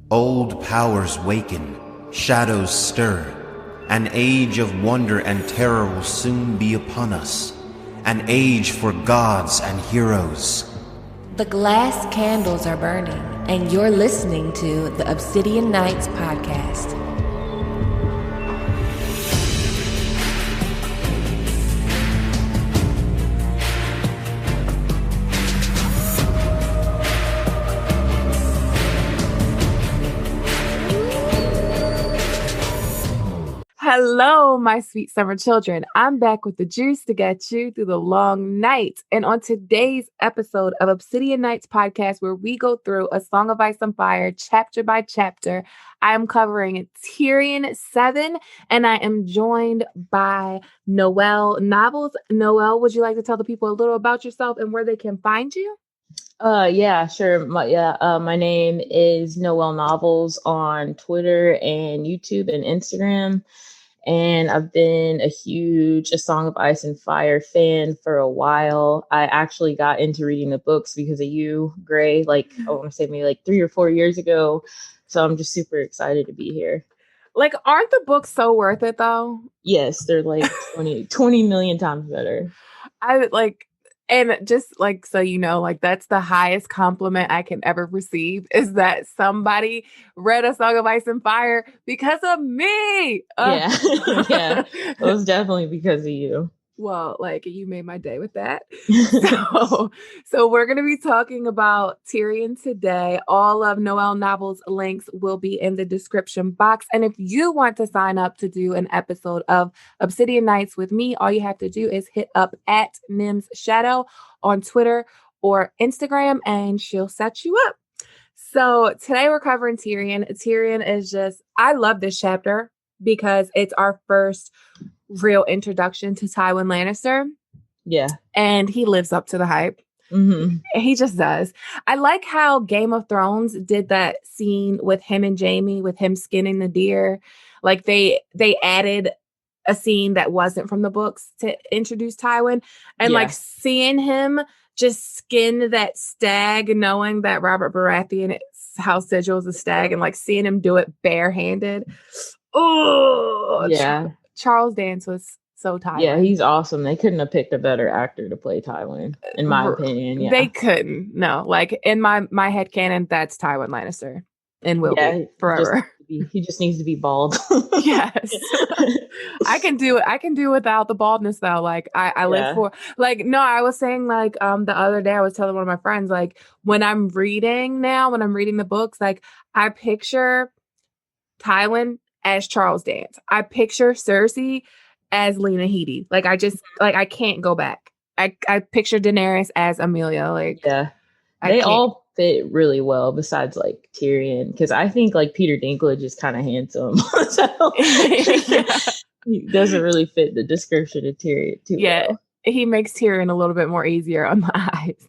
Old powers waken, shadows stir. An age of wonder and terror will soon be upon us. An age for gods and heroes. The glass candles are burning, and you're listening to the Obsidian Nights podcast. Hello, my sweet summer children. I'm back with the juice to get you through the long night. And on today's episode of Obsidian Nights podcast, where we go through A Song of Ice and Fire chapter by chapter, I am covering Tyrion 7, and I am joined by NoelNovels. Noel, would you like to tell the people a little about yourself and where they can find you? Yeah, sure. My name is NoelNovels on Twitter and YouTube and Instagram. And I've been a huge A Song of Ice and Fire fan for a while. I actually got into reading the books because of you, Gray, I want to say maybe 3 or 4 years ago. So I'm just super excited to be here. Aren't the books so worth it though? Yes, they're 20 million times better. And just so you know, that's the highest compliment I can ever receive is that somebody read A Song of Ice and Fire because of me. Yeah. Yeah. It was definitely because of you. Well, you made my day with that. So we're going to be talking about Tyrion today. All of NoelNovels links will be in the description box. And if you want to sign up to do an episode of Obsidian Nights with me, all you have to do is hit up at Nim's Shadow on Twitter or Instagram, and she'll set you up. So today we're covering Tyrion. Tyrion is I love this chapter because it's our first real introduction to Tywin Lannister. Yeah. And he lives up to the hype. Mm-hmm. He just does. I like how Game of Thrones did that scene with him and Jaime, with him skinning the deer. They added a scene that wasn't from the books to introduce Tywin. And seeing him just skin that stag, knowing that Robert Baratheon house sigil is a stag, and seeing him do it barehanded. Oh, yeah. Charles Dance was so Tywin. Yeah, he's awesome. They couldn't have picked a better actor to play Tywin, in my opinion. Yeah. They couldn't. No, in my headcanon, that's Tywin Lannister and will be forever. He just needs to be bald. Yes. I can do without the baldness though. I live for no, I was saying the other day I was telling one of my friends, when I'm reading the books, I picture Tywin as Charles Dance. I picture Cersei as Lena Headey. I can't go back. I picture Daenerys as Amelia. They all fit really well besides Tyrion, because I think Peter Dinklage is kind of handsome. So he doesn't really fit the description of Tyrion too well. He makes Tyrion a little bit more easier on the eyes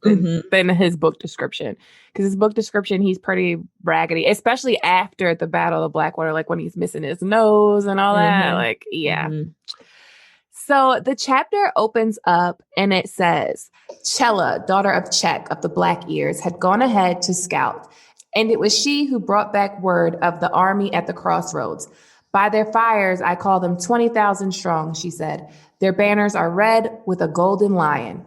than his book description. Because his book description, he's pretty raggedy, especially after the Battle of Blackwater, when he's missing his nose and all that. So the chapter opens up and it says, Chella, daughter of Chek of the Black Ears, had gone ahead to scout. And it was she who brought back word of the army at the crossroads. By their fires, I call them 20,000 strong, she said. Their banners are red with a golden lion.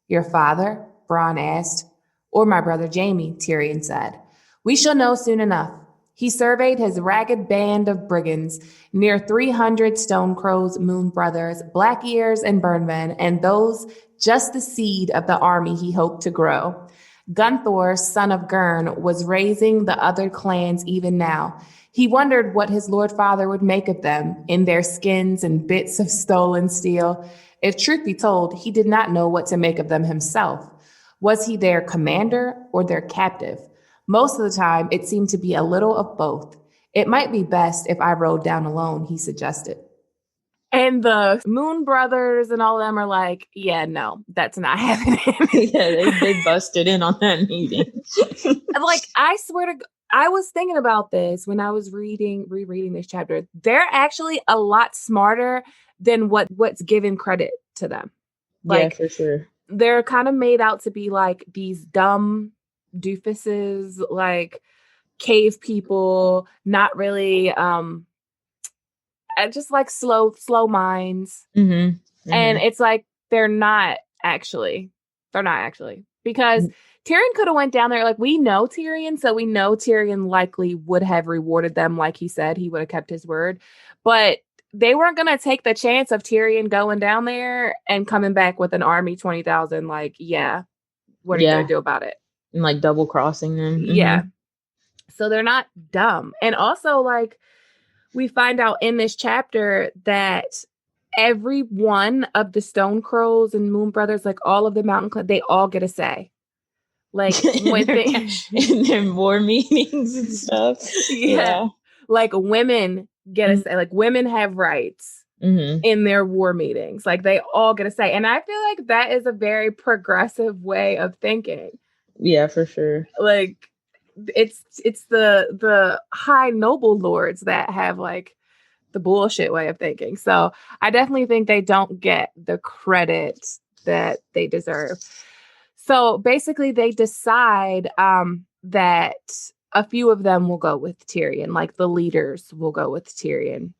Your father? Bronn asked. Or my brother Jaime, Tyrion said. We shall know soon enough. He surveyed his ragged band of brigands, near 300 Stone Crows, Moon Brothers, Black Ears, and Burnmen, and those just the seed of the army he hoped to grow. Gunthor, son of Gurn, was raising the other clans even now. He wondered what his Lord Father would make of them, in their skins and bits of stolen steel. If truth be told, he did not know what to make of them himself. Was he their commander or their captive? Most of the time, it seemed to be a little of both. It might be best if I rode down alone, he suggested. And the Moon Brothers and all of them are yeah, no, that's not happening. they busted in on that meeting. I swear to God, I was thinking about this when I was rereading this chapter. They're actually a lot smarter than what's given credit to them. Yeah, for sure. They're kind of made out to be these dumb doofuses, cave people, not really just like slow minds. Mm-hmm. And it's like they're not actually because Tyrion could have went down there. Like, we know Tyrion, so we know Tyrion likely would have rewarded them. Like he said, he would have kept his word, but they weren't going to take the chance of Tyrion going down there and coming back with an army 20,000. Like, yeah, what are you going to do about it? And like double crossing them. Yeah. So they're not dumb. And also, like, we find out in this chapter that every one of the Stone Crows and Moon Brothers, like all of the Mountain Clans, they all get a say. Like when in their war meetings and stuff. Yeah. Like women get a say. Like women have rights in their war meetings. Like they all get a say. And I feel like that is a very progressive way of thinking. Yeah, for sure. Like it's the high noble lords that have like the bullshit way of thinking. So I definitely think they don't get the credit that they deserve. So basically they decide that a few of them will go with Tyrion, like the leaders will go with Tyrion.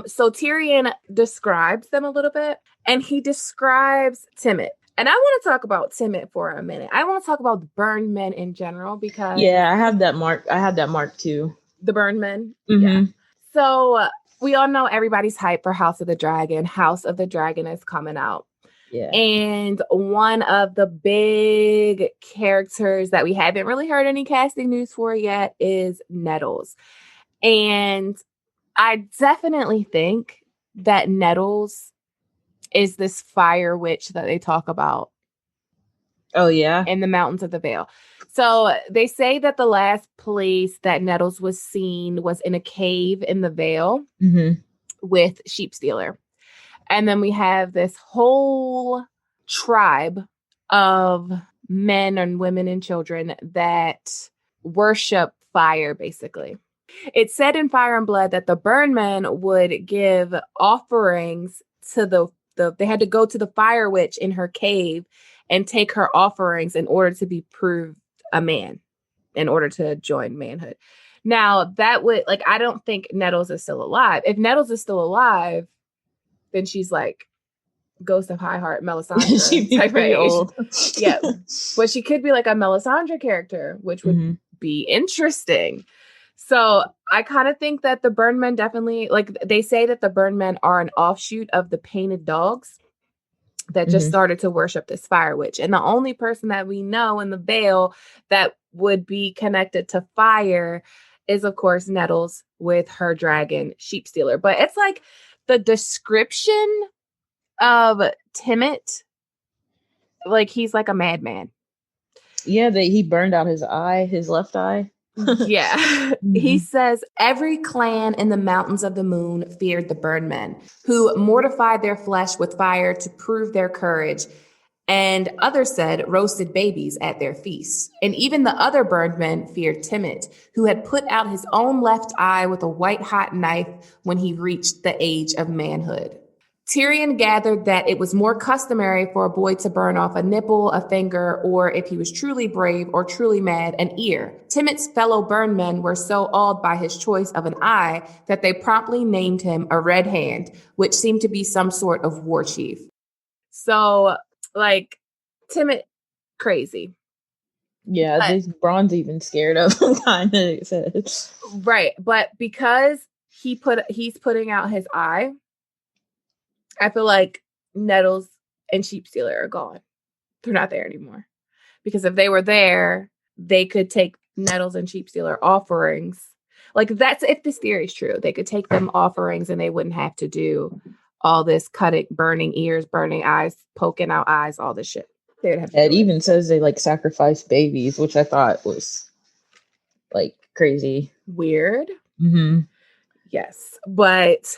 So Tyrion describes them a little bit, and he describes Timett. And I want to talk about Timett for a minute. I want to talk about the burned men in general because... Yeah, I have that mark. I had that mark too. The burned men? Yeah. So we all know everybody's hype for House of the Dragon. House of the Dragon is coming out. Yeah. And one of the big characters that we haven't really heard any casting news for yet is Nettles. And I definitely think that Nettles is this fire witch that they talk about. Oh, yeah. In the Mountains of the Vale. So they say that the last place that Nettles was seen was in a cave in the Vale with Sheepstealer. And then we have this whole tribe of men and women and children that worship fire, basically. It said in Fire and Blood that the burn men would give offerings to they had to go to the fire witch in her cave and take her offerings in order to be proved a man, in order to join manhood. Now, that would, like, I don't think Nettles is still alive. If Nettles is still alive, then she's like Ghost of High Heart, Melisandre. She'd be pretty old. Yeah. But she could be like a Melisandre character, which would be interesting. So I kind of think that the burn men definitely, like, they say that the burn men are an offshoot of the painted dogs that just started to worship this fire witch. And the only person that we know in the Vale that would be connected to fire is, of course, Nettles with her dragon, Sheepstealer. But it's like the description of Timett, like he's like a madman. Yeah, he burned out his left eye. Yeah. He says, every clan in the Mountains of the Moon feared the burn men, who mortified their flesh with fire to prove their courage. And others said roasted babies at their feasts. And even the other burned men feared Timett, who had put out his own left eye with a white hot knife when he reached the age of manhood. Tyrion gathered that it was more customary for a boy to burn off a nipple, a finger, or if he was truly brave or truly mad, an ear. Timett's fellow burn men were so awed by his choice of an eye that they promptly named him a Red Hand, which seemed to be some sort of war chief. So, like, Timett, crazy. Yeah, this Bron's even scared of him, kind of. Right, but because he's putting out his eye, I feel like Nettles and Sheepstealer are gone. They're not there anymore. Because if they were there, they could take Nettles and Sheepstealer offerings. Like, that's if this theory is true. They could take them offerings and they wouldn't have to do all this cutting, burning ears, burning eyes, poking out eyes, all this shit. They would have to it even says they like sacrifice babies, which I thought was like crazy. Weird. Yes. But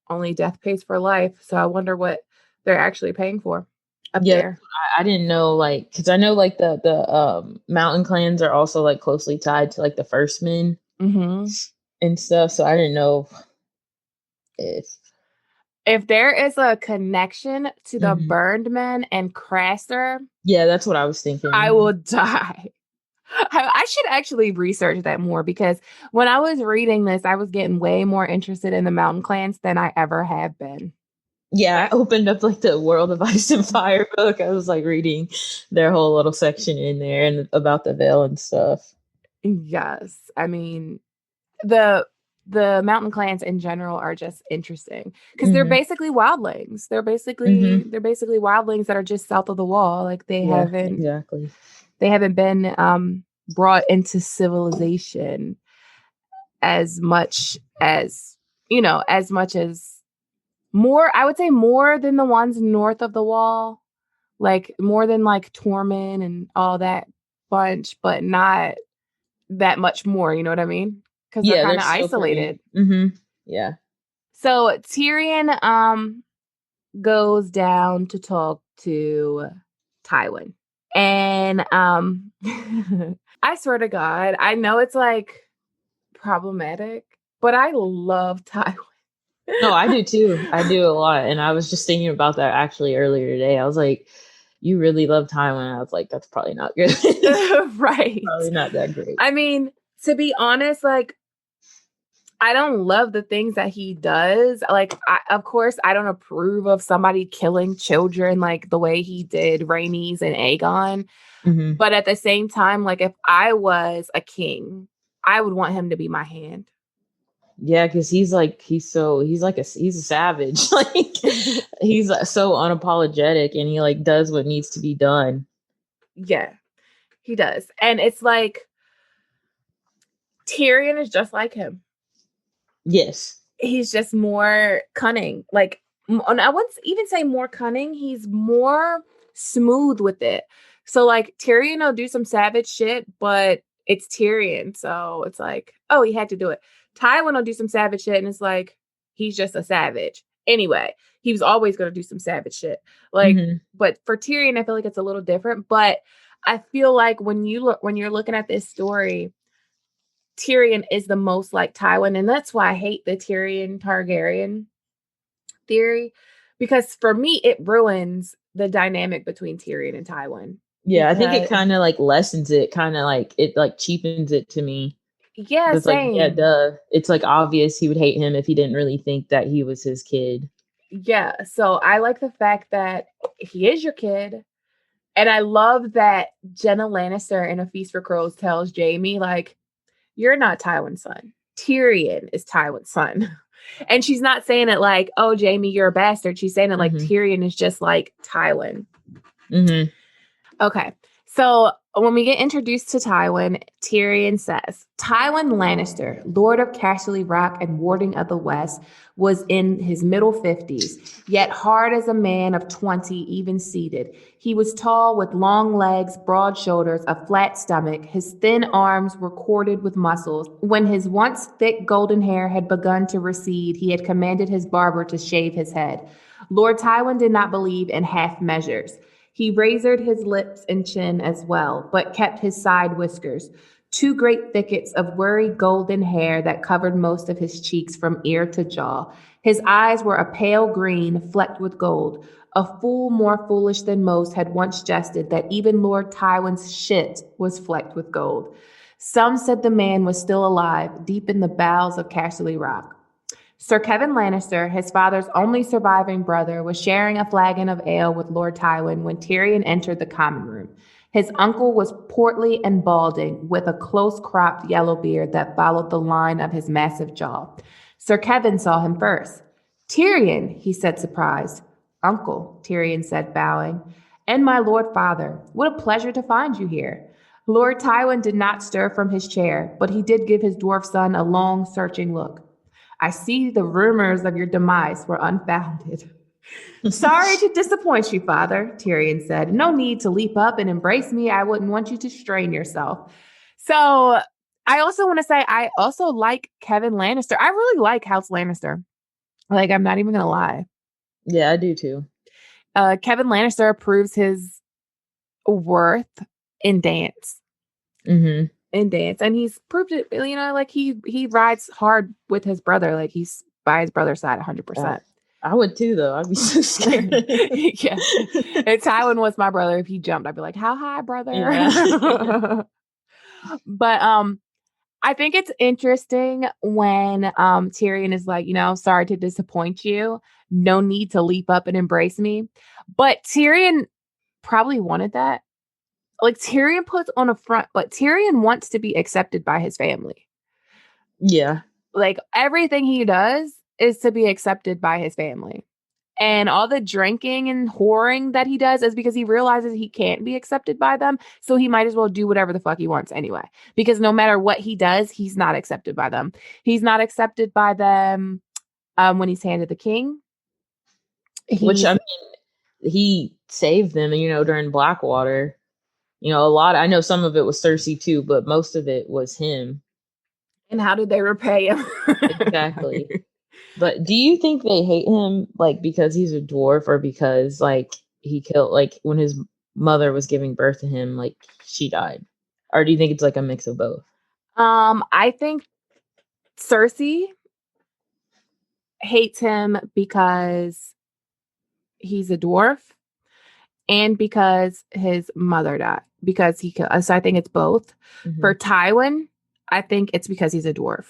only death pays for life. So I wonder what they're actually paying for up there. I didn't know, like, because I know like the mountain clans are also like closely tied to like the First Men and stuff. So I didn't know if there is a connection to the burned men and Craster. Yeah, that's what I was thinking. I will die. I should actually research that more because when I was reading this, I was getting way more interested in the mountain clans than I ever have been. Yeah, I opened up like the World of Ice and Fire book. I was like reading their whole little section in there and about the Vale and stuff. Yes. I mean, the mountain clans in general are just interesting because they're basically wildlings. They're basically wildlings that are just south of the wall. Like they haven't been brought into civilization as much as more, I would say more than the ones north of the wall, like more than like Tormund and all that bunch, but not that much more. You know what I mean? Because they're kind of isolated. Yeah. So Tyrion goes down to talk to Tywin. And I swear to God, I know it's like problematic, but I love Tywin. No, I do too. I do a lot. And I was just thinking about that actually earlier today. I was like, you really love Tywin. I was like, that's probably not good. Right. Probably not that great. I mean, to be honest, like, I don't love the things that he does. Like, of course, I don't approve of somebody killing children like the way he did Rhaenys and Aegon. But at the same time, like, if I was a king, I would want him to be my hand. Yeah, because he's a savage. Like he's so unapologetic, and he like does what needs to be done. Yeah, he does, and it's like Tyrion is just like him. Yes, he's just more cunning. Like I wouldn't even say more cunning. He's more smooth with it. So like Tyrion will do some savage shit, but it's Tyrion, so it's like, oh, he had to do it. Tywin will do some savage shit, and it's like, he's just a savage. Anyway, he was always going to do some savage shit. Like, but for Tyrion, I feel like it's a little different. But I feel like when you're looking at this story, Tyrion is the most like Tywin, and that's why I hate the Tyrion Targaryen theory, because for me, it ruins the dynamic between Tyrion and Tywin. Yeah, I think it kind of like lessens it, kind of like it like cheapens it to me. Yeah, it's same. Like, yeah, duh. It's like obvious he would hate him if he didn't really think that he was his kid. Yeah, so I like the fact that he is your kid. And I love that Jenna Lannister in A Feast for Crows tells Jaime, like, you're not Tywin's son. Tyrion is Tywin's son. And she's not saying it like, oh, Jaime, you're a bastard. She's saying it like Tyrion is just like Tywin. Okay, so when we get introduced to Tywin, Tyrion says, Tywin Lannister, Lord of Casterly Rock and Warden of the West, was in his middle 50s, yet hard as a man of 20, even seated. He was tall with long legs, broad shoulders, a flat stomach. His thin arms were corded with muscles. When his once thick golden hair had begun to recede, he had commanded his barber to shave his head. Lord Tywin did not believe in half measures. He razored his lips and chin as well, but kept his side whiskers, two great thickets of worry golden hair that covered most of his cheeks from ear to jaw. His eyes were a pale green, flecked with gold. A fool more foolish than most had once jested that even Lord Tywin's shit was flecked with gold. Some said the man was still alive, deep in the bowels of Casterly Rock. Sir Kevin Lannister, his father's only surviving brother, was sharing a flagon of ale with Lord Tywin when Tyrion entered the common room. His uncle was portly and balding, with a close-cropped yellow beard that followed the line of his massive jaw. Sir Kevin saw him first. Tyrion, he said, surprised. Uncle, Tyrion said, bowing. And my lord father, what a pleasure to find you here. Lord Tywin did not stir from his chair, but he did give his dwarf son a long, searching look. I see the rumors of your demise were unfounded. Sorry to disappoint you, father, Tyrion said. No need to leap up and embrace me. I wouldn't want you to strain yourself. So I also want to say I also like Kevin Lannister. I really like House Lannister. Like, I'm not even going to lie. Yeah, I do too. Kevin Lannister proves his worth in dance. In dance, and he's proved it, you know, like he rides hard with his brother, like he's by his brother's side 100%. I would too, though. I'd be so scared. Yeah, if Tywin was my brother, if he jumped, I'd be like, how high, brother? Yeah. But I think it's interesting when Tyrion is like, sorry to disappoint you. No need to leap up and embrace me. But Tyrion probably wanted that. Like Tyrion puts on a front, but Tyrion wants to be accepted by his family. Yeah. Like everything he does is to be accepted by his family. And all the drinking and whoring that he does is because he realizes he can't be accepted by them. So he might as well do whatever the fuck he wants anyway. Because no matter what he does, he's not accepted by them. He's not accepted by them when he's handed the king. Which, I mean, he saved them, during Blackwater. A lot. I know some of it was Cersei too, but most of it was him. And how did they repay him? Exactly. But do you think they hate him like because he's a dwarf, or because like he killed, like when his mother was giving birth to him, like she died? Or do you think it's like a mix of both? I think Cersei hates him because he's a dwarf and because his mother died. Because he killed. So I think it's both. Mm-hmm. For Tywin, I think it's because he's a dwarf.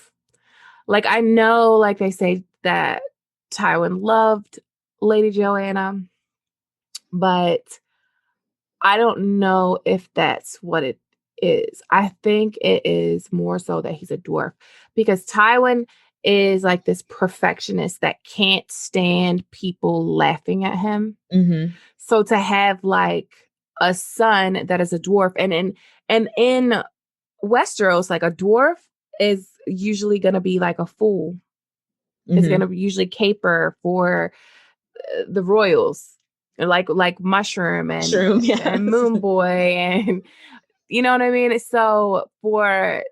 Like, I know, like, they say that Tywin loved Lady Joanna, but I don't know if that's what it is. I think it is more so that he's a dwarf, because Tywin is like this perfectionist that can't stand people laughing at him. Mm-hmm. So to have like a son that is a dwarf, and in Westeros, like a dwarf is usually going to be like a fool. Mm-hmm. Is going to usually caper for the royals, like Mushroom and Shroom, yes. and Moon Boy, and you know what I mean. So for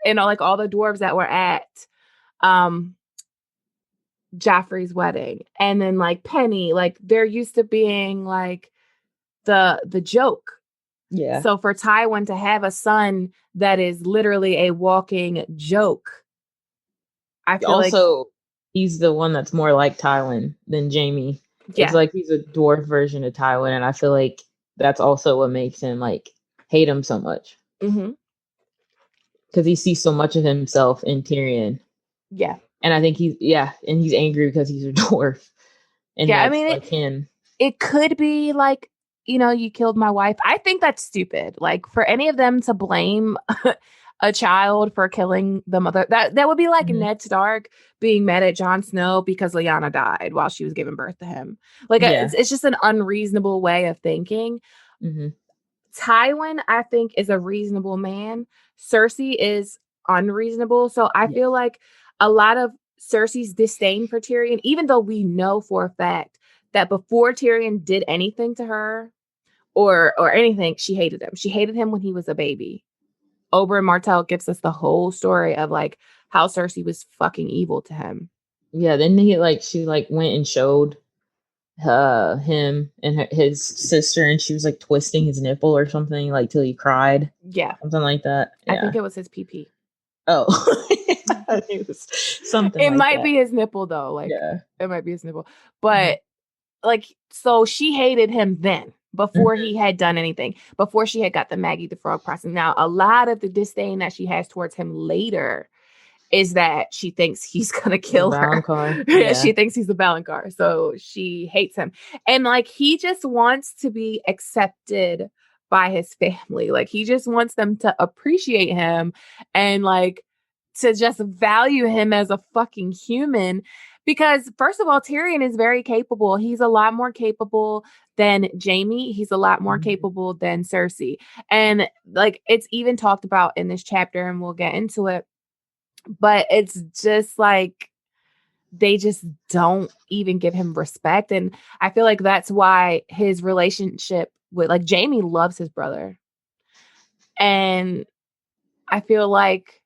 like all the dwarves that were at Joffrey's wedding, and then like Penny, like they're used to being like the joke. Yeah. So for Tywin to have a son that is literally a walking joke, I feel also he's the one that's more like Tywin than Jaime. Yeah. It's like he's a dwarf version of Tywin, and I feel like that's also what makes him like hate him so much. Mm-hmm. Because he sees so much of himself in Tyrion. Yeah. And I think he's angry because he's a dwarf. And yeah, that's like him. It could be like, you killed my wife. I think that's stupid. Like, for any of them to blame a child for killing the mother, that would be like Mm-hmm. Ned Stark being mad at Jon Snow because Lyanna died while she was giving birth to him. Like, it's just an unreasonable way of thinking. Mm-hmm. Tywin, I think, is a reasonable man. Cersei is unreasonable. So I feel like a lot of Cersei's disdain for Tyrion, even though we know for a fact that before Tyrion did anything to her or anything, she hated him. She hated him when he was a baby. Oberyn Martell gives us the whole story of like how Cersei was fucking evil to him. Yeah, then she went and showed him and his sister, and she was like twisting his nipple or something, like till he cried. Yeah, something like that. Yeah. I think it was his PP. Oh, it was something. It might be his nipple though. Like, it might be his nipple, but like, so she hated him then before he had done anything, before she had got the Maggie the Frog process. Now, a lot of the disdain that she has towards him later is that she thinks he's gonna kill her. Yeah. She thinks he's the Ballancar, so she hates him. And like, he just wants to be accepted by his family. Like, he just wants them to appreciate him and like to just value him as a fucking human. Because first of all, Tyrion is very capable. He's a lot more capable than Jaime. He's a lot more capable than Cersei. And like, it's even talked about in this chapter, and we'll get into it. But it's just like, they just don't even give him respect. And I feel like that's why his relationship with like Jaime loves his brother. And I feel like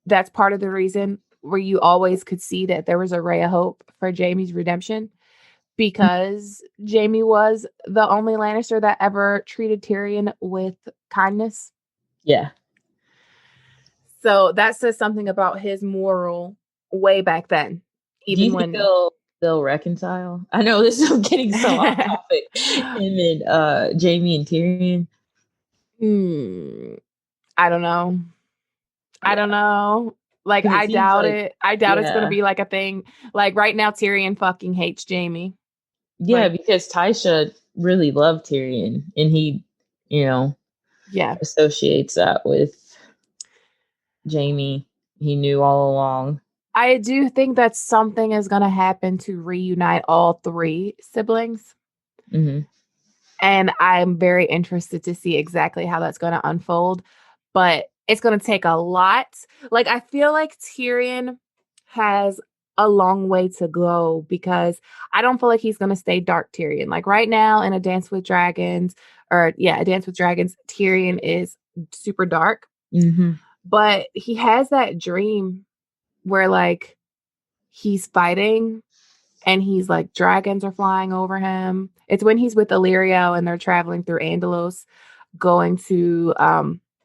that's part of the reason where you always could see that there was a ray of hope for Jaime's redemption, because Jaime was the only Lannister that ever treated Tyrion with kindness. Yeah. So that says something about his moral way back then. Even when they'll reconcile. I know this is getting so off topic. Him and Jaime and Tyrion. I don't know. Yeah. I don't know. Like, I doubt it. I doubt it's going to be like a thing. Like right now, Tyrion fucking hates Jaime. Yeah, Like, because Tysha really loved Tyrion, and he, associates that with Jaime. He knew all along. I do think that something is going to happen to reunite all three siblings. Mm-hmm. And I'm very interested to see exactly how that's going to unfold. But it's going to take a lot. Like, I feel like Tyrion has a long way to go because I don't feel like he's going to stay dark Tyrion. Like right now in A Dance with Dragons, Tyrion is super dark. Mm-hmm. But he has that dream where like he's fighting and he's like dragons are flying over him. It's when he's with Illyrio and they're traveling through Andalos, going to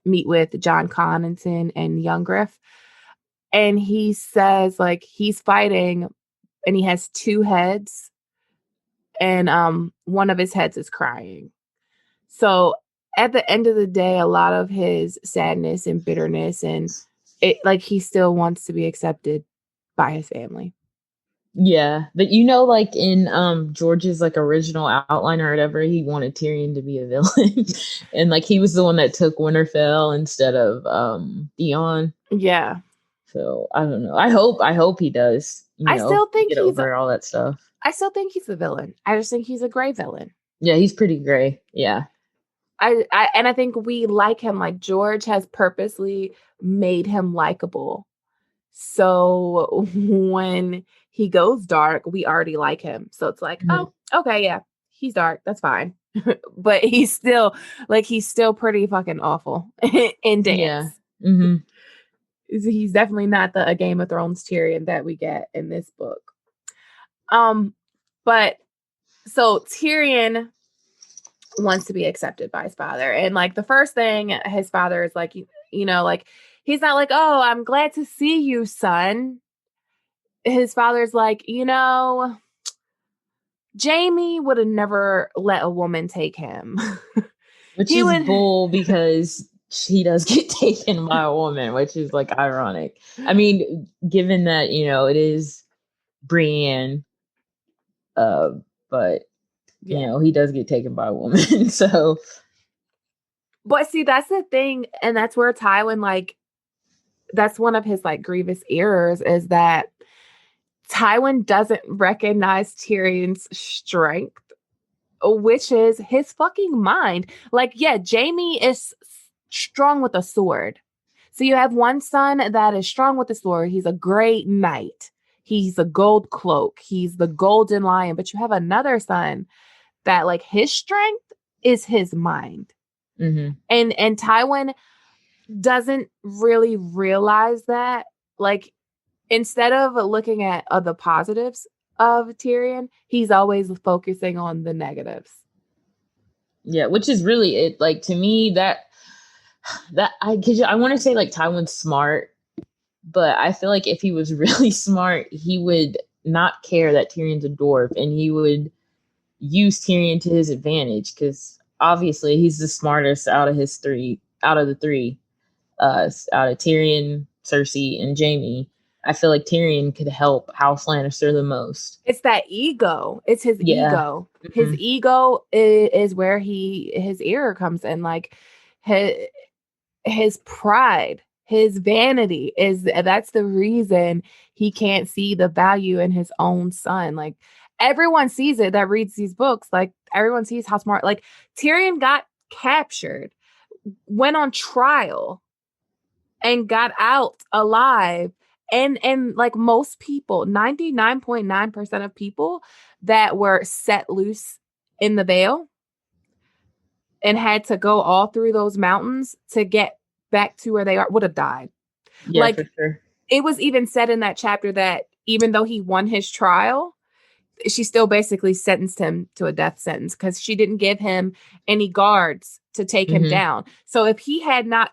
meet with John Connington and Young Griff. And he says like he's fighting and he has two heads and one of his heads is crying. So at the end of the day, a lot of his sadness and bitterness and it like he still wants to be accepted by his family. Yeah, but like in George's like original outline or whatever, he wanted Tyrion to be a villain, and like he was the one that took Winterfell instead of Theon. Yeah. So I don't know. I hope he does. I still think get over all that stuff. I still think he's a villain. I just think he's a gray villain. Yeah, he's pretty gray. Yeah. I think we like him. Like George has purposely made him likable. So when he goes dark, we already like him. So it's like, oh, okay, yeah, he's dark. That's fine. But he's still pretty fucking awful in dance. Yeah. Mm-hmm. He's definitely not the Game of Thrones Tyrion that we get in this book. But so Tyrion wants to be accepted by his father. And like the first thing his father is like, like he's not like, oh, I'm glad to see you, son. His father's like, Jaime would have never let a woman take him. Which is bull because he does get taken by a woman, which is like ironic. I mean, given that, it is Brienne, but he does get taken by a woman. So, but see, that's the thing, and that's where Tywin, like, that's one of his like grievous errors is that Tywin doesn't recognize Tyrion's strength, which is his fucking mind. Like, yeah, Jaime is strong with a sword. So you have one son that is strong with the sword. He's a great knight. He's a gold cloak. He's the golden lion. But you have another son that like his strength is his mind. Mm-hmm. And Tywin doesn't really realize that. Like, instead of looking at the positives of Tyrion, he's always focusing on the negatives. Yeah, which is really it. Like, to me, that I want to say like Tywin's smart, but I feel like if he was really smart, he would not care that Tyrion's a dwarf, and he would use Tyrion to his advantage because obviously he's the smartest out of the three, out of Tyrion, Cersei, and Jaime. I feel like Tyrion could help House Lannister the most. It's that ego. It's his ego. Mm-hmm. His ego is where his error comes in. Like his pride, his vanity that's the reason he can't see the value in his own son. Like everyone sees it that reads these books. Like everyone sees how smart. Like Tyrion got captured, went on trial, and got out alive. And like most people, 99.9% of people that were set loose in the Vale and had to go all through those mountains to get back to where they are would have died. Yeah, like, for sure. It was even said in that chapter that even though he won his trial, she still basically sentenced him to a death sentence because she didn't give him any guards to take him down. So if he had not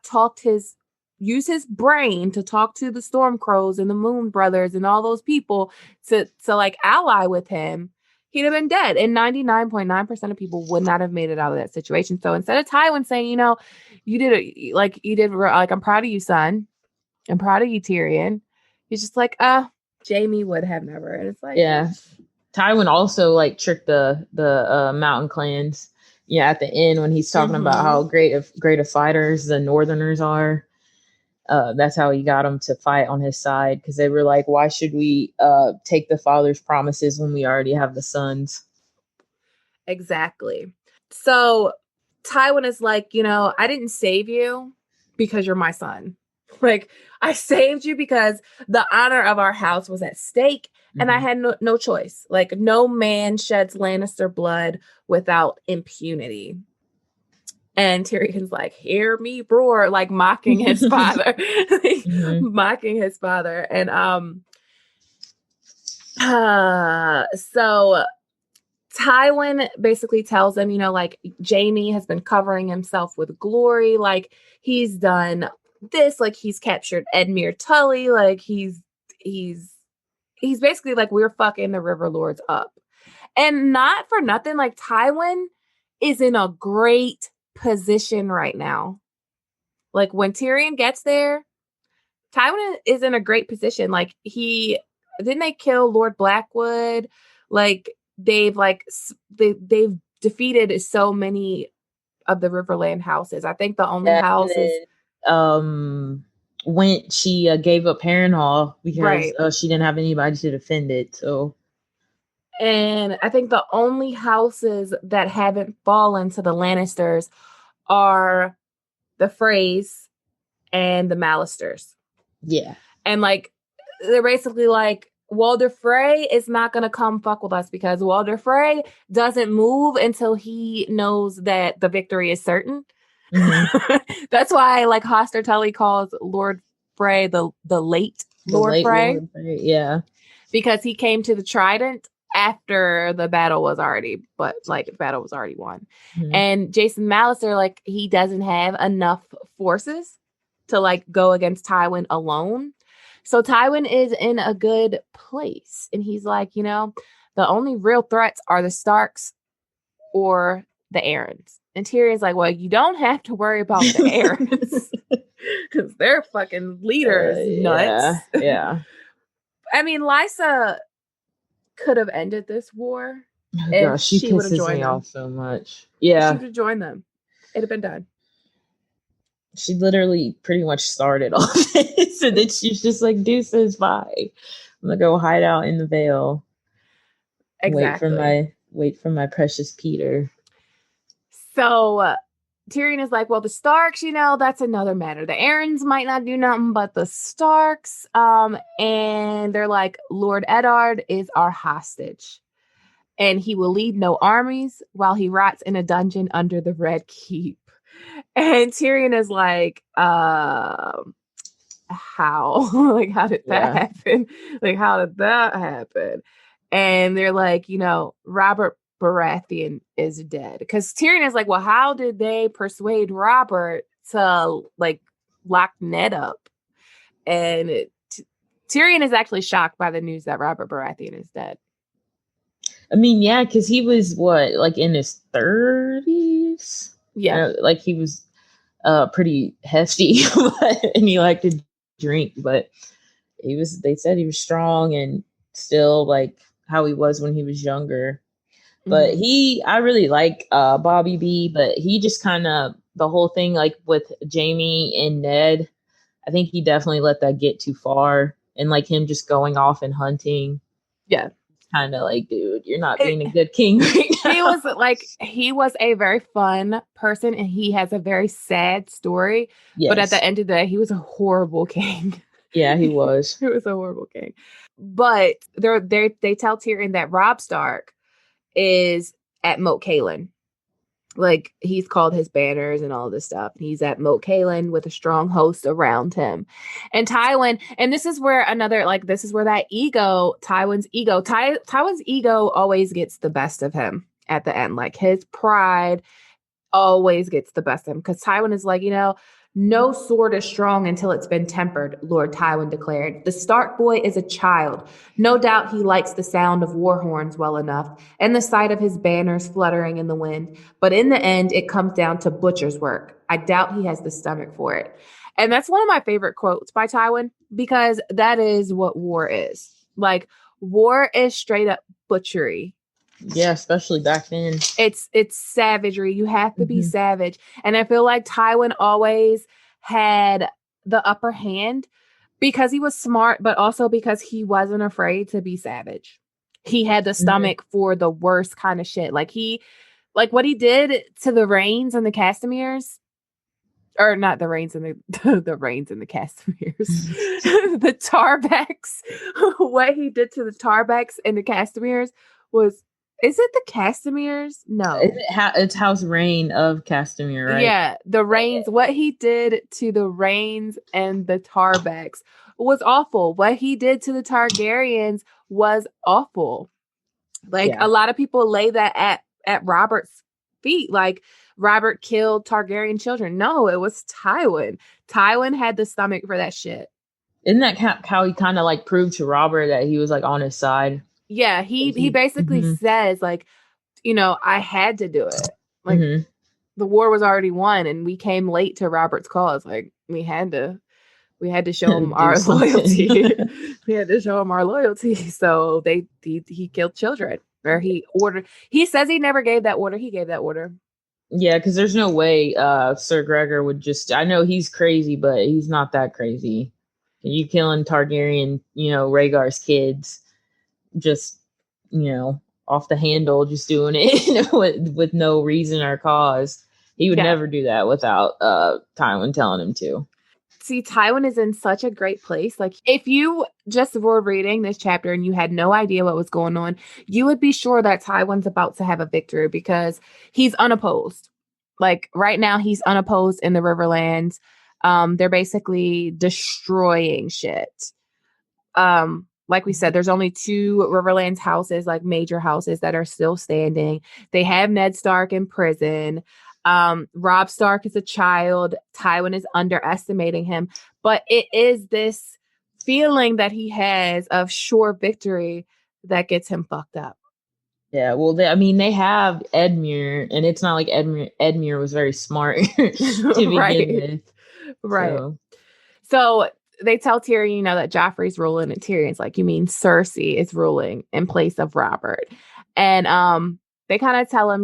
use his brain to talk to the Stormcrows and the Moon Brothers and all those people to like ally with him, he'd have been dead. And 99.9% of people would not have made it out of that situation. So instead of Tywin saying, I'm proud of you, son. I'm proud of you, Tyrion. He's just like, Jaime would have never. And it's like, yeah. Tywin also like tricked the mountain clans. Yeah, at the end when he's talking about how great of fighters the Northerners are. That's how he got them to fight on his side, because they were like, why should we take the father's promises when we already have the sons? Exactly. So Tywin is like, I didn't save you because you're my son. Like, I saved you because the honor of our house was at stake, and I had no choice. Like, no man sheds Lannister blood without impunity. And Tyrion's like, hear me roar, like mocking his father. Mocking his father. And so Tywin basically tells him, like, Jaime has been covering himself with glory. Like, he's done this, like, he's captured Edmure Tully. Like, he's basically like, we're fucking the River Lords up. And not for nothing, like, Tywin is in a great position right now. Like, when Tyrion gets there, Tywin is in a great position. Like, didn't they kill Lord Blackwood? Like, they've defeated so many of the Riverland houses. I think the only house is when she gave up Harrenhal because she didn't have anybody to defend it. So, and I think the only houses that haven't fallen to the Lannisters are the Freys and the Mallisters. Yeah. And like, they're basically like, Walder Frey is not going to come fuck with us, because Walder Frey doesn't move until he knows that the victory is certain. That's why, like, Hoster Tully calls Lord Frey the late Lord Frey. Yeah. Because he came to the Trident after the battle was already won. And Jason Mallister, like, he doesn't have enough forces to, like, go against Tywin alone. So Tywin is in a good place. And he's like, the only real threats are the Starks or the Arryns. And Tyrion's like, well, you don't have to worry about the Arryns, because they're fucking leaders, nuts. Yeah. I mean, Lysa could have ended this war. Oh, gosh, she would have joined them off so much. Yeah. She would have joined them. It'd have been done. She literally pretty much started all this. And then she's just like, deuces, bye. I'm gonna go hide out in the Vale. Exactly. Wait for my precious Peter. So Tyrion is like, well, the Starks, that's another matter. The Arryns might not do nothing, but the Starks, and they're like, Lord Eddard is our hostage, and he will lead no armies while he rots in a dungeon under the Red Keep. And Tyrion is like, how? Like, how did that happen? Like, how did that happen? And they're like, Robert Baratheon is dead. Because Tyrion is like, well, how did they persuade Robert to, like, lock Ned up? And Tyrion is actually shocked by the news that Robert Baratheon is dead. I mean, yeah, because he was like in his 30s? Yeah. Like, he was pretty hefty and he liked to drink, but they said he was strong and still like how he was when he was younger. But I really like Bobby B, but he just kind of, the whole thing, like with Jaime and Ned, I think he definitely let that get too far. And like him just going off and hunting. Yeah. Kind of like, dude, you're not being a good king right now. He was a very fun person, and he has a very sad story. Yes. But at the end of the day, he was a horrible king. Yeah, he was. He was a horrible king. But they tell Tyrion that Robb Stark is at Moat Cailin. Like, he's called his banners and all this stuff. He's at Moat Cailin with a strong host around him. And Tywin, and this is where that ego, Tywin's ego always gets the best of him at the end. Like, his pride always gets the best of him. Because Tywin is like, No sword is strong until it's been tempered, Lord Tywin declared. The Stark boy is a child. No doubt he likes the sound of war horns well enough and the sight of his banners fluttering in the wind. But in the end, it comes down to butcher's work. I doubt he has the stomach for it. And that's one of my favorite quotes by Tywin, because that is what war is. Like, war is straight up butchery. Yeah, especially back then. It's savagery. You have to be savage. And I feel like Tywin always had the upper hand because he was smart, but also because he wasn't afraid to be savage. He had the stomach for the worst kind of shit. Like what he did to the Rains and the Castamirs, or not the Rains and the Rains and the Castamirs, the Tarbecks. What he did to the Tarbecks and the Castamirs was. Is it the Castamirs? No. It's House Rain of Castamere, right? Yeah, the Rains. What he did to the Rains and the Tarbecks was awful. What he did to the Targaryens was awful. Like, a lot of people lay that at Robert's feet. Like, Robert killed Targaryen children. No, it was Tywin. Tywin had the stomach for that shit. Isn't that how he kind of like proved to Robert that he was like on his side? Yeah, he basically says, like, you know, I had to do it. Like, the war was already won, and we came late to Robert's cause. Like, we had to show him our loyalty. We had to show him our loyalty. So he killed children, or he says he never gave that order. He gave that order. Yeah, because there's no way Sir Gregor would just. I know he's crazy, but he's not that crazy. You killing Targaryen, Rhaegar's kids. Just, off the handle, just doing it with no reason or cause. He would never do that without Tywin telling him to. See, Tywin is in such a great place. Like, if you just were reading this chapter and you had no idea what was going on, you would be sure that Tywin's about to have a victory because he's unopposed. Like, right now, he's unopposed in the Riverlands. They're basically destroying shit. Like we said, there's only 2 Riverlands houses, like major houses, that are still standing. They have Ned Stark in prison. Robb Stark is a child. Tywin is underestimating him. But it is this feeling that he has of sure victory that gets him fucked up. Yeah, well, they have Edmure, and it's not like Edmure was very smart to begin with. Right. So they tell Tyrion, that Joffrey's ruling, and Tyrion's like, you mean Cersei is ruling in place of Robert. And they kind of tell him,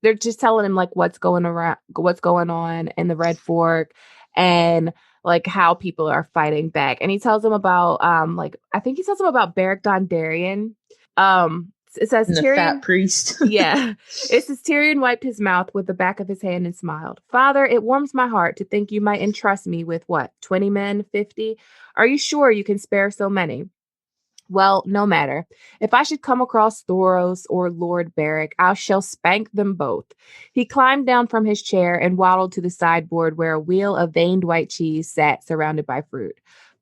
they're just telling him like what's going on in the Red Fork, and like how people are fighting back. And he tells them about I think he tells them about Beric Dondarrion. It says Tyrion, the fat priest. Yeah. It says Tyrion wiped his mouth with the back of his hand and smiled. Father, it warms my heart to think you might entrust me with 20 men, 50? Are you sure you can spare so many? Well, no matter. If I should come across Thoros or Lord Beric, I shall spank them both. He climbed down from his chair and waddled to the sideboard where a wheel of veined white cheese sat surrounded by fruit.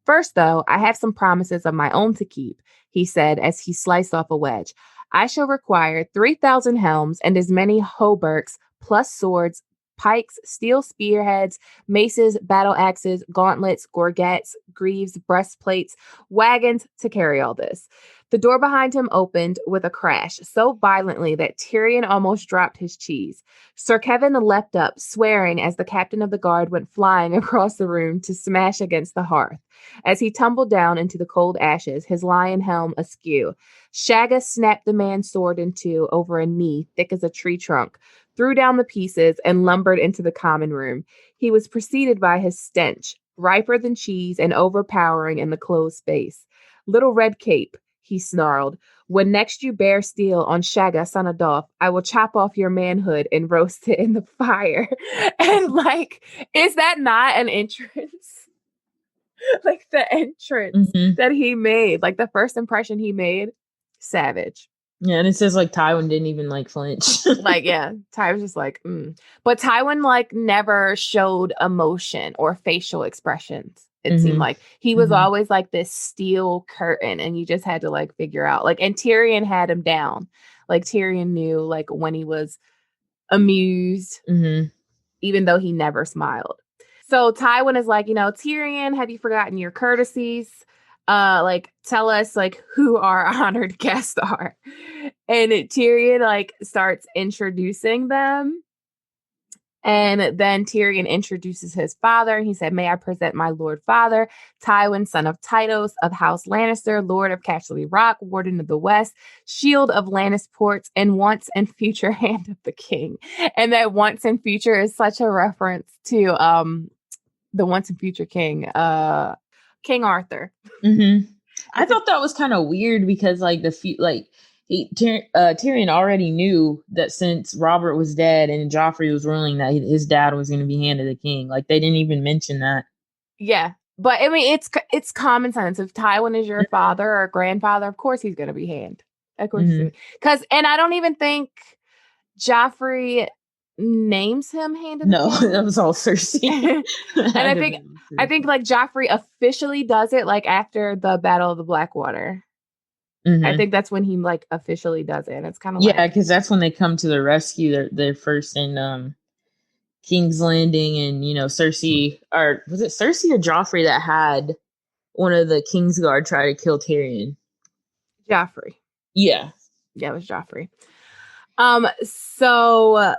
First, though, I have some promises of my own to keep, he said as he sliced off a wedge. I shall require 3,000 helms and as many hauberks, plus swords, pikes, steel spearheads, maces, battle axes, gauntlets, gorgets, greaves, breastplates, wagons to carry all this. The door behind him opened with a crash so violently that Tyrion almost dropped his cheese. Sir Kevin leapt up, swearing as the captain of the guard went flying across the room to smash against the hearth. As he tumbled down into the cold ashes, his lion helm askew, Shagga snapped the man's sword in two over a knee thick as a tree trunk, threw down the pieces, and lumbered into the common room. He was preceded by his stench, riper than cheese and overpowering in the closed space. Little red cape, he snarled, when next you bear steel on Shagga, son of Dolph, I will chop off your manhood and roast it in the fire. And is that not an entrance? The entrance that he made, the first impression he made, savage. Yeah, and it says Tywin didn't even flinch. Tywin's just But Tywin never showed emotion or facial expressions. It seemed like he was always this steel curtain, and you just had to figure out and Tyrion had him down. Tyrion knew when he was amused even though he never smiled. So Tywin is like, Tyrion, have you forgotten your courtesies? Tell us who our honored guests are. And Tyrion starts introducing them. And then Tyrion introduces his father. He said, "May I present my lord father, Tywin, son of Tytos of House Lannister, lord of Castle Rock, warden of the West, shield of Lannisports, and once and future hand of the king." And that once and future is such a reference to the once and future king, King Arthur. Mm-hmm. I thought that was kind of weird because Tyrion already knew that since Robert was dead and Joffrey was ruling, that his dad was going to be hand of the king. Like, they didn't even mention that. Yeah, but I mean, it's common sense. If Tywin is your father or grandfather, of course he's going to be hand. Of course, and I don't even think Joffrey names him hand of the king. No, that was all Cersei. And I think Joffrey officially does it after the Battle of the Blackwater. Mm-hmm. I think that's when he officially does it. And it's kind of because that's when they come to the rescue. They're first in King's Landing, and Cersei, or was it Cersei or Joffrey that had one of the Kingsguard try to kill Tyrion? Joffrey. Yeah, it was Joffrey. So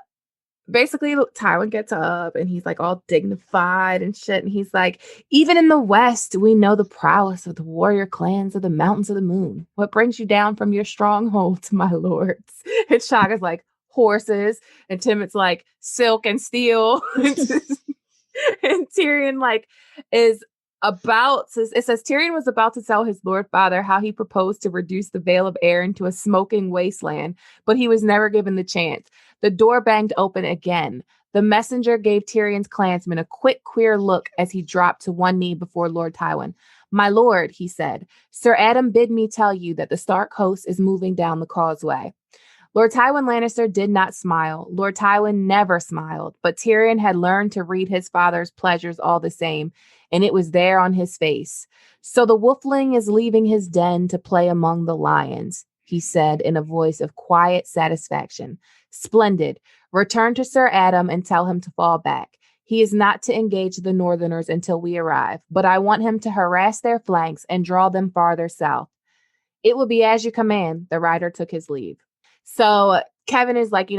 basically Tywin gets up and he's all dignified and shit. And he's like, "Even in the West, we know the prowess of the warrior clans of the Mountains of the Moon. What brings you down from your strongholds, my lords?" And Shagga's like, "Horses." And Timot's like, "Silk and steel." And Tyrion is about to, it says Tyrion was about to tell his lord father how he proposed to reduce the Vale of Air into a smoking wasteland, but he was never given the chance. The door banged open again. The messenger gave Tyrion's clansman a quick, queer look as he dropped to one knee before Lord Tywin. "My lord," he said, "Sir Adam bid me tell you that the Stark host is moving down the causeway." Lord Tywin Lannister did not smile. Lord Tywin never smiled, but Tyrion had learned to read his father's pleasures all the same, and it was there on his face. "So the wolfling is leaving his den to play among the lions," he said in a voice of quiet satisfaction. "Splendid. Return to Sir Adam and tell him to fall back. He is not to engage the Northerners until we arrive, but I want him to harass their flanks and draw them farther south." "It will be as you command." The rider took his leave. So Kevin is like,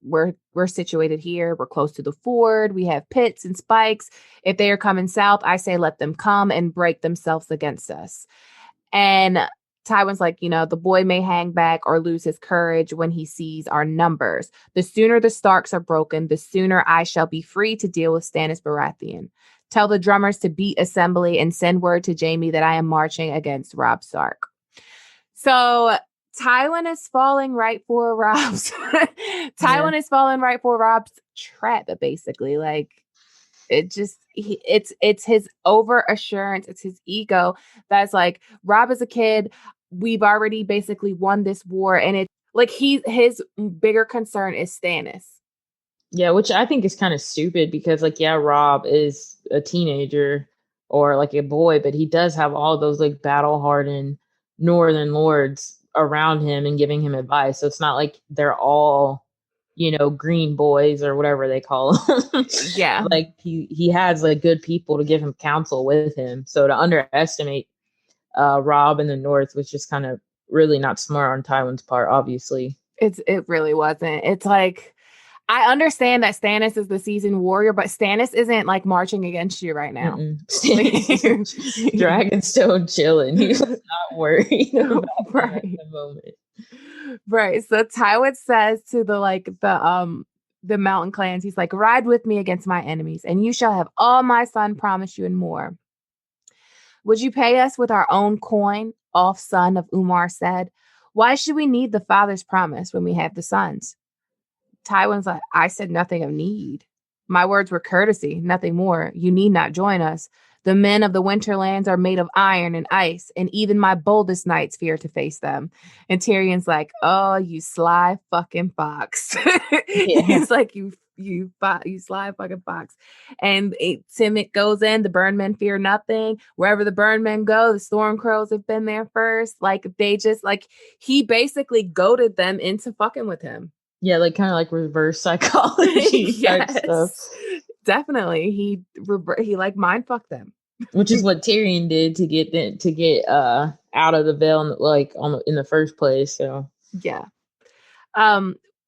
we're situated here. We're close to the ford. We have pits and spikes. If they are coming south, I say let them come and break themselves against us. And Tywin's like, the boy may hang back or lose his courage when he sees our numbers. The sooner the Starks are broken, the sooner I shall be free to deal with Stannis Baratheon. Tell the drummers to beat assembly and send word to Jaime that I am marching against Robb Stark. So Tywin is falling right for Robb's. Is falling right for Robb's trap, basically. It's his over assurance. It's his ego that's Robb is a kid. We've already basically won this war, and it's his bigger concern is Stannis. Yeah, which I think is kind of stupid because Robb is a teenager or a boy, but he does have all those battle hardened Northern lords around him and giving him advice. So it's not like they're all, green boys or whatever they call them. Yeah. He has good people to give him counsel with him. So to underestimate Robb in the North was just kind of really not smart on Tywin's part, obviously. It really wasn't. It's I understand that Stannis is the seasoned warrior, but Stannis isn't marching against you right now. Stannis is Dragonstone chilling. He's not worried about that at the moment. Right. So Tywin says to the mountain clans, he's like, "Ride with me against my enemies, and you shall have all my son promised you and more. Would you pay us with our own coin?" Ulf, son of Umar, said. "Why should we need the father's promise when we have the son's?" Tywin's like, "I said nothing of need. My words were courtesy, nothing more. You need not join us. The men of the Winterlands are made of iron and ice, and even my boldest knights fear to face them." And Tyrion's like, "Oh, you sly fucking fox." Yeah. He's like, you sly fucking fox. And Timett goes in. The Burnmen fear nothing. Wherever the Burnmen go, the Stormcrows have been there first. They just he basically goaded them into fucking with him. Yeah, kind of reverse psychology type stuff. Definitely. He like mind fucked them. Which is what Tyrion did to get out of the Vale, like in the first place. So yeah.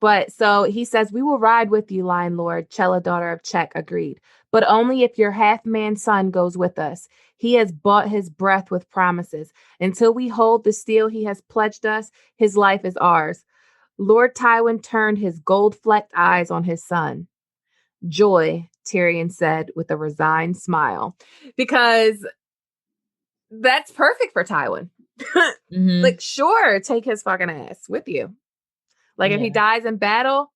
But so he says, "We will ride with you, Lion Lord." Chella, daughter of Chek, agreed, but only if your half-man son goes with us. He has bought his breath with promises. Until we hold the steel he has pledged us, his life is ours. Lord Tywin turned his gold-flecked eyes on his son. Joy, Tyrion said with a resigned smile, because that's perfect for Tywin. Like, sure, take his fucking ass with you. Like, if he dies in battle,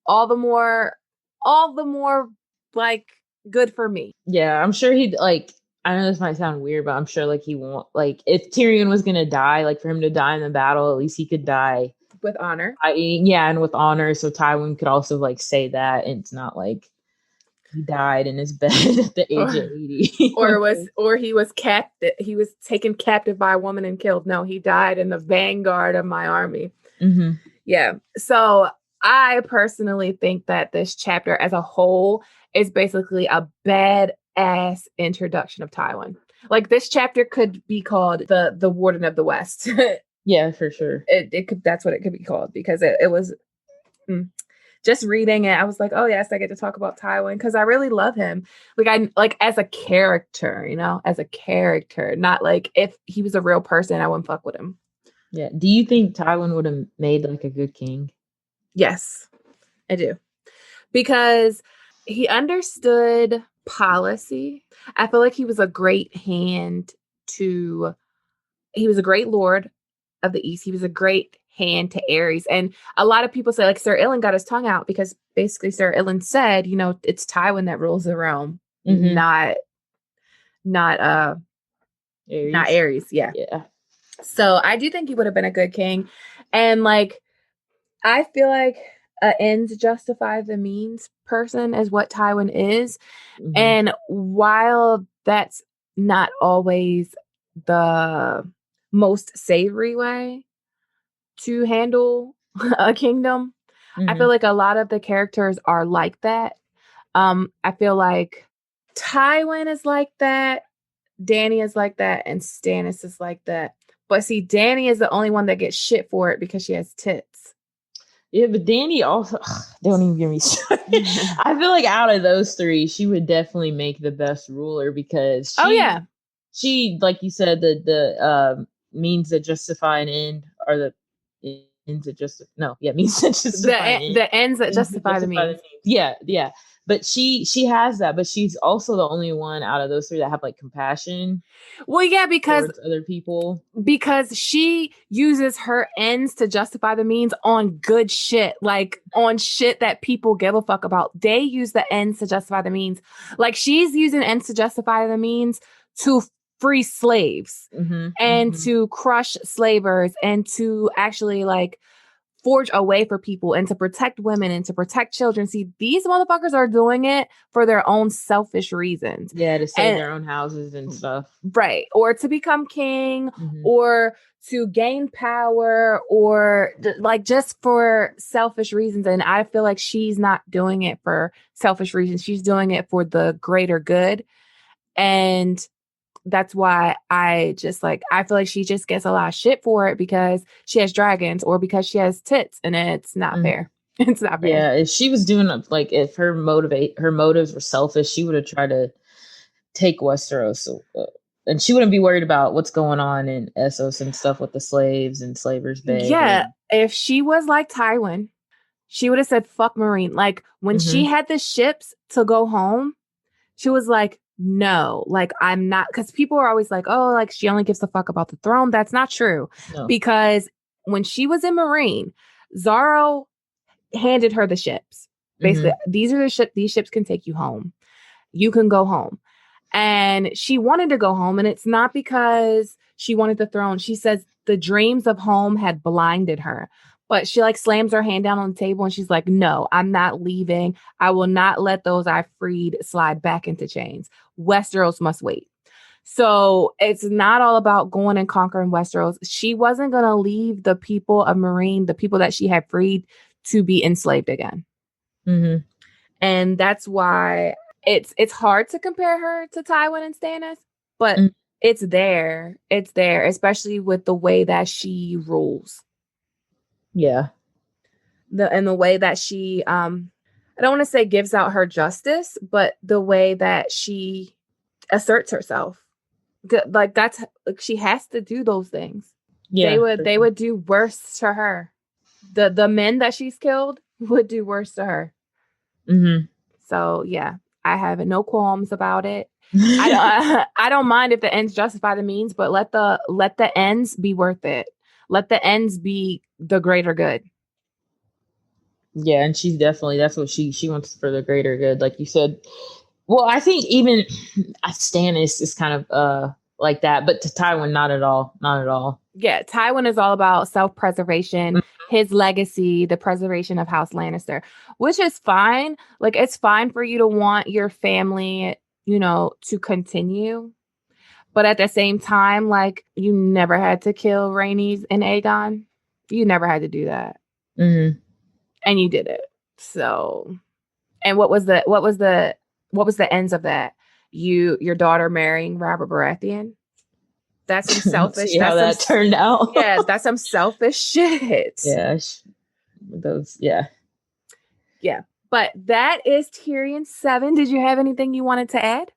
all the more, like, good for me. Yeah, I'm sure he'd, like, I know this might sound weird, but I'm sure, like, he won't, like, if Tyrion was gonna die, like, for him to die in the battle, at least he could die with honor. And with honor, so Tywin could also, like, say that, and it's not like he died in his bed at the age of 80. or he was taken captive by a woman and killed. No, he died in the vanguard of my army. Mm-hmm. Yeah. So I personally think that this chapter as a whole is basically a badass introduction of Tywin. Like, this chapter could be called the Warden of the West. Yeah, for sure. It could. That's what it could be called, because it was. Just reading it, I was like, oh yes, I get to talk about Tywin because I really love him. Like, as a character, as a character, not like if he was a real person, I wouldn't fuck with him. Yeah. Do you think Tywin would have made like a good king? Yes, I do. Because he understood policy. I feel like he was a great hand he was a great lord of the East. He was a great hand to Aerys. And a lot of people say, like, Sir Ilyn got his tongue out because basically Sir Ilyn said, it's Tywin that rules the realm, not Aerys. Yeah. So I do think he would have been a good king. And, like, I feel like ends justify the means person is what Tywin is. Mm-hmm. And while that's not always the most savory way to handle a kingdom, I feel like a lot of the characters are like that. I feel like Tywin is like that, Dany is like that, and Stannis is like that. But see, Dany is the only one that gets shit for it because she has tits. Yeah, but Dany also, don't even get me started. I feel like out of those three, she would definitely make the best ruler because she, like you said, the means that justify an end are the ends that means that justify the ends that justify the means. Yeah. But she has that, but she's also the only one out of those three that have like compassion. Well, yeah, because towards other people. Because she uses her ends to justify the means on good shit, like on shit that people give a fuck about. They use the ends to justify the means. Like, she's using ends to justify the means to free slaves and to crush slavers and to actually, like, forge a way for people and to protect women and to protect children. See, these motherfuckers are doing it for their own selfish reasons. Yeah, to save their own houses and stuff. Right. Or to become king or to gain power or like just for selfish reasons. And I feel like she's not doing it for selfish reasons. She's doing it for the greater good. And that's why I feel like she just gets a lot of shit for it because she has dragons or because she has tits, and it's not fair. It's not fair. Yeah, if she was doing like, if her motives were selfish, she would have tried to take Westeros, and she wouldn't be worried about what's going on in Essos and stuff with the slaves and Slavers Bay. Yeah, if she was like Tywin, she would have said fuck Marine. Like, when she had the ships to go home, she was like, no, like, I'm not, because people are always like, oh, like, she only gives a fuck about the throne. That's not true. No. Because when she was in Marine, Zaro handed her the ships. Basically, these are the ships. These ships can take you home. You can go home. And she wanted to go home. And it's not because she wanted the throne. She says the dreams of home had blinded her. But she, like, slams her hand down on the table and she's like, no, I'm not leaving. I will not let those I freed slide back into chains. Westeros must wait. So it's not all about going and conquering Westeros. She wasn't going to leave the people of Meereen, the people that she had freed, to be enslaved again. And that's why it's hard to compare her to Tywin and Stannis, but it's there. It's there, especially with the way that she rules. Yeah. The way that she I don't want to say gives out her justice, but the way that she asserts herself. Like that's like she has to do those things. Yeah. They would do worse to her. The men that she's killed would do worse to her. Mm-hmm. So yeah, I have no qualms about it. I don't mind if the ends justify the means, but let the ends be worth it. Let the ends be the greater good. Yeah, and she's definitely, that's what she wants for the greater good, like you said. Well, I think even Stannis is kind of like that, but to Tywin, not at all. Not at all. Yeah, Tywin is all about self-preservation, his legacy, the preservation of House Lannister, which is fine. Like, it's fine for you to want your family, to continue. But at the same time, like, you never had to kill Rhaenys and Aegon. You never had to do that. Mm-hmm. And you did it. So, and what was the ends of that? Your daughter marrying Robert Baratheon? That's some selfish. See how that turned out. Yeah, that's some selfish shit. Yeah, those. Yeah. Yeah, but that is Tyrion 7. Did you have anything you wanted to add?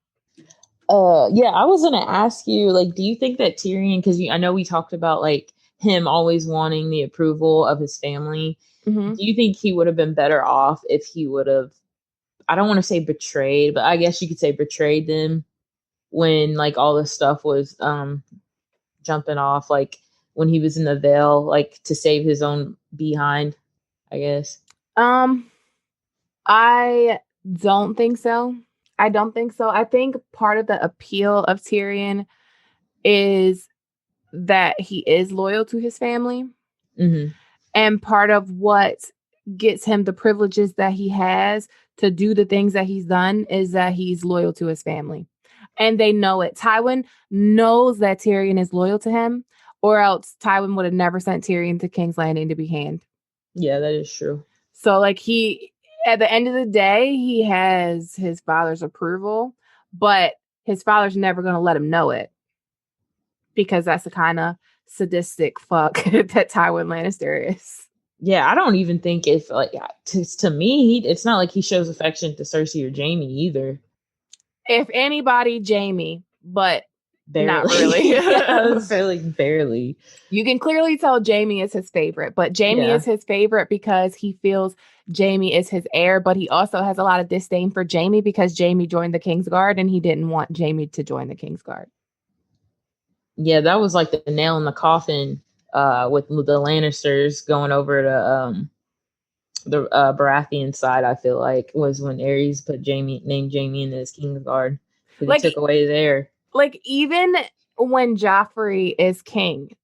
Yeah, I was gonna ask you, like, do you think that Tyrion? Because I know we talked about like him always wanting the approval of his family. Mm-hmm. Do you think he would have been better off if he would have? I don't want to say betrayed, but I guess you could say betrayed them when like all this stuff was jumping off, like when he was in the Vale, like to save his own behind, I guess. I don't think so. I think part of the appeal of Tyrion is that he is loyal to his family. Mm-hmm. And part of what gets him the privileges that he has to do the things that he's done is that he's loyal to his family. And they know it. Tywin knows that Tyrion is loyal to him, or else Tywin would have never sent Tyrion to King's Landing to be hanged. Yeah, that is true. So, like, at the end of the day, he has his father's approval, but his father's never going to let him know it, because that's the kind of sadistic fuck that Tywin Lannister is. Yeah, I don't even think if, like, to me, it's not like he shows affection to Cersei or Jaime either. If anybody, Jaime, but barely. Not really. Yeah, barely. You can clearly tell Jaime is his favorite, but Jaime is his favorite because he feels Jaime is his heir, but he also has a lot of disdain for Jaime because Jaime joined the Kingsguard and he didn't want Jaime to join the Kingsguard. Yeah, that was like the nail in the coffin with the Lannisters going over to the Baratheon side. I feel like was when Aerys named Jaime into his Kingsguard because Like, he took away his heir. Like, even when Joffrey is king,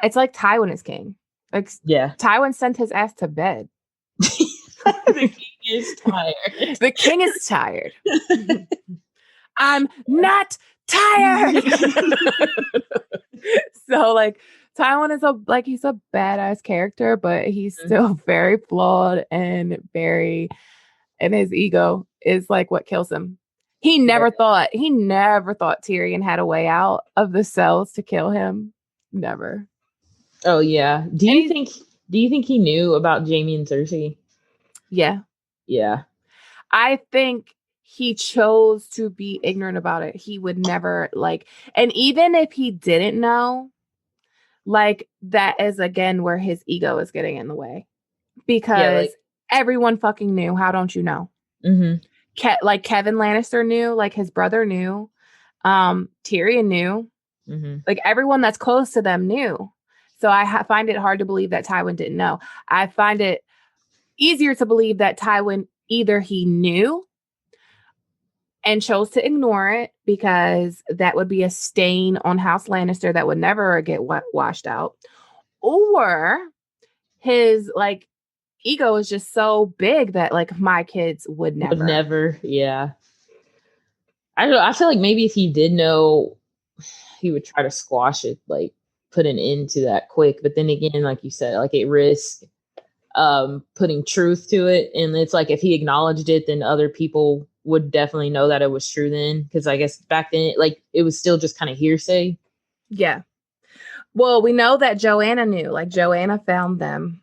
it's like Tywin is king. Like, yeah, Tywin sent his ass to bed. The king is tired. The king is tired. I'm not tired. So, like, Tywin is he's a badass character, but he's still very flawed and his ego is like what kills him. He never thought Tyrion had a way out of the cells to kill him. Never. Oh yeah. Do you think he knew about Jaime and Cersei? Yeah. Yeah. I think he chose to be ignorant about it. He would never and even if he didn't know, that is again where his ego is getting in the way. Because everyone fucking knew. How don't you know? Mm-hmm. Kevin Lannister knew, his brother knew, Tyrion knew, everyone that's close to them knew. So I find it hard to believe that Tywin didn't know. I find it easier to believe that Tywin either he knew and chose to ignore it because that would be a stain on House Lannister that would never get washed out, or his ego is just so big that my kids would never. Yeah. I feel like maybe if he did know, he would try to squash it, put an end to that quick. But then again, like you said, it risks putting truth to it. And it's if he acknowledged it, then other people would definitely know that it was true then, because I guess back then, like, it was still just kind of hearsay. Yeah. Well, we know that Joanna knew. Like, Joanna found them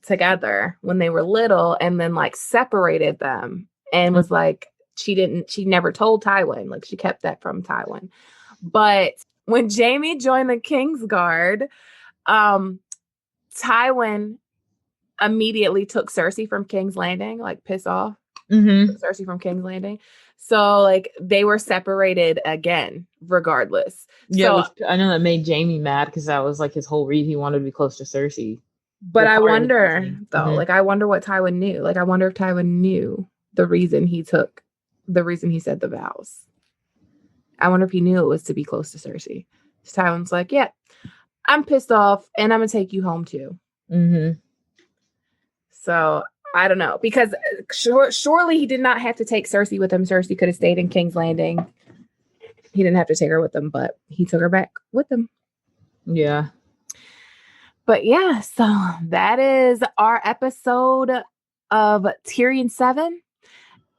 together when they were little and then, like, separated them and was like, she never told Tywin. Like, she kept that from Tywin. But when Jaime joined the Kingsguard, Tywin immediately took Cersei from King's Landing, like, pissed off. Took Cersei from King's Landing. So, like, they were separated again, regardless. Yeah, so, I know that made Jaime mad because that was, like, his whole reason he wanted to be close to Cersei. But I wonder, though, like, I wonder what Tywin knew. Like, I wonder if Tywin knew the reason he said the vows. I wonder if he knew it was to be close to Cersei. So Tywin's like, yeah, I'm pissed off, and I'm going to take you home, too. So, I don't know. Because surely he did not have to take Cersei with him. Cersei could have stayed in King's Landing. He didn't have to take her with him, but he took her back with him. Yeah. But yeah, so that is our episode of Tyrion 7.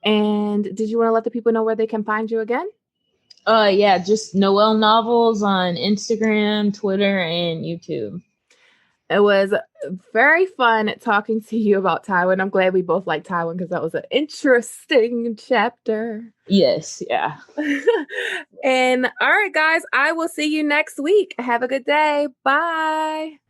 And did you want to let the people know where they can find you again? Yeah, just NoelNovels on Instagram, Twitter, and YouTube. It was very fun talking to you about Tywin. I'm glad we both like Tywin because that was an interesting chapter. Yes, yeah. And all right, guys, I will see you next week. Have a good day. Bye.